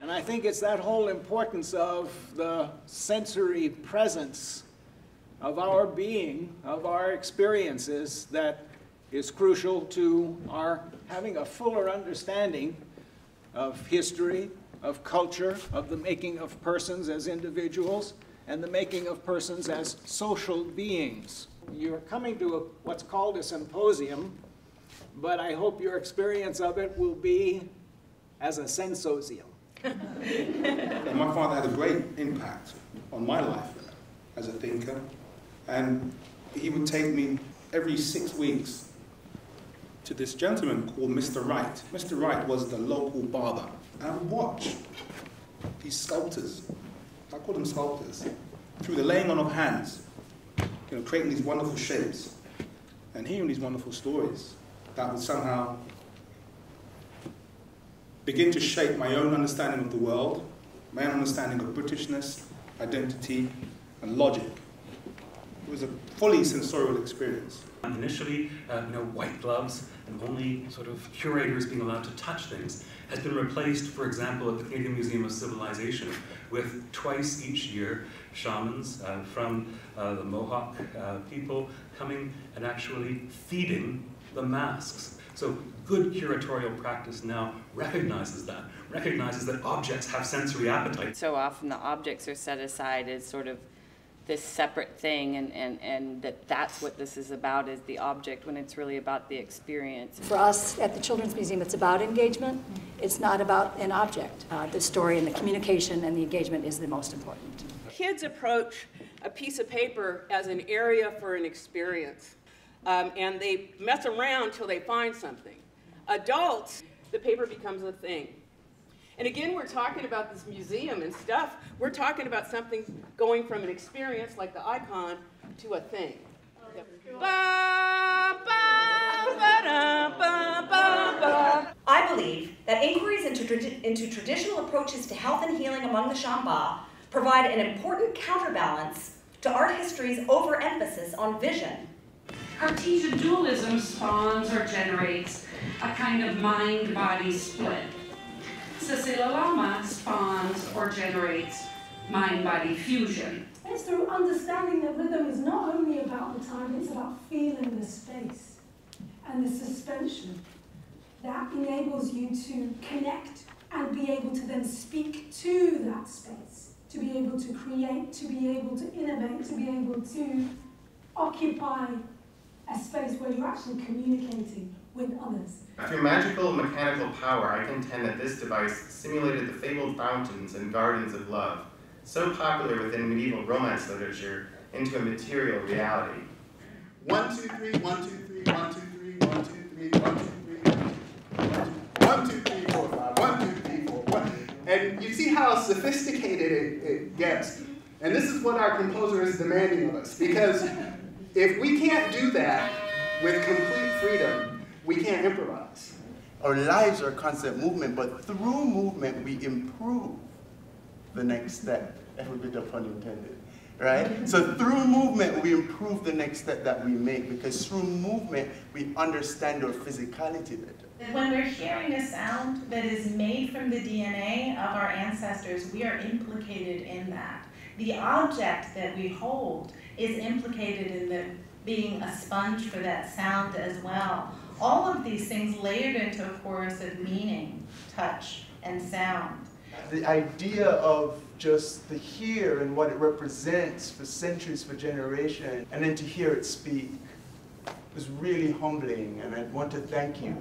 And I think it's that whole importance of the sensory presence of our being, of our experiences, that is crucial to our having a fuller understanding of history, of culture, of the making of persons as individuals, and the making of persons as social beings. You're coming to what's called a symposium, but I hope your experience of it will be as a sensosium. My father had a great impact on my life as a thinker, and he would take me every 6 weeks to this gentleman called Mr. Wright. Mr. Wright was the local barber, and I would watch these sculptors, I call them sculptors, through the laying on of hands, creating these wonderful shapes and hearing these wonderful stories that would somehow begin to shape my own understanding of the world, my own understanding of Britishness, identity, and logic. It was a fully sensorial experience. Initially, white gloves and only sort of curators being allowed to touch things has been replaced, for example, at the Canadian Museum of Civilization, with twice each year shamans from the Mohawk people coming and actually feeding the masks. So good curatorial practice now recognizes that objects have sensory appetite. So often the objects are set aside as sort of this separate thing, and that's what this is about, is the object, when it's really about the experience. For us at the Children's Museum, it's about engagement. It's not about an object. The story and the communication and the engagement is the most important. Kids approach a piece of paper as an area for an experience, and they mess around till they find something. Adults, the paper becomes a thing. And again, we're talking about this museum and stuff. We're talking about something going from an experience like the icon to a thing. I believe that inquiries into traditional approaches to health and healing among the Shamba provide an important counterbalance to art history's overemphasis on vision. Cartesian dualism spawns or generates a kind of mind-body split. Sisilama spawns or generates mind-body fusion. It's through understanding that rhythm is not only about the time, it's about feeling the space and the suspension that enables you to connect and be able to then speak to that space, to be able to create, to be able to innovate, to be able to occupy a space where you're actually communicating with others. Through magical mechanical power, I contend that this device simulated the fabled fountains and gardens of love, so popular within medieval romance literature, into a material reality. 1, 2, 3, 1, 2, 3, 1, 2, 3, 1, 2, 3, 1, 2, 3, 1, 2, 3, 4, 5, 1, 2, 3, 4, 1. And you see how sophisticated it gets. And this is what our composer is demanding of us, because if we can't do that with complete freedom, we can't improvise. Our lives are constant movement, but through movement we improve the next step, every bit of pun intended, right? So through movement we improve the next step that we make, because through movement we understand our physicality better. When we're hearing a sound that is made from the DNA of our ancestors, we are implicated in that. The object that we hold is implicated in the being a sponge for that sound as well. All of these things layered into a chorus of meaning, touch, and sound. The idea of just the here and what it represents for centuries, for generations, and then to hear it speak was really humbling, and I want to thank you.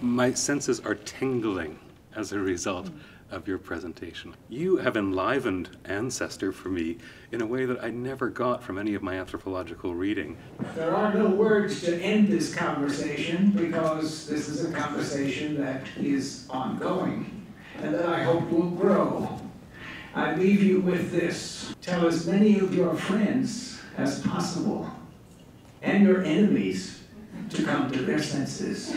My senses are tingling as a result of your presentation. You have enlivened ancestor for me in a way that I never got from any of my anthropological reading. There are no words to end this conversation, because this is a conversation that is ongoing and that I hope will grow. I leave you with this. Tell as many of your friends as possible, and your enemies, to come to their senses.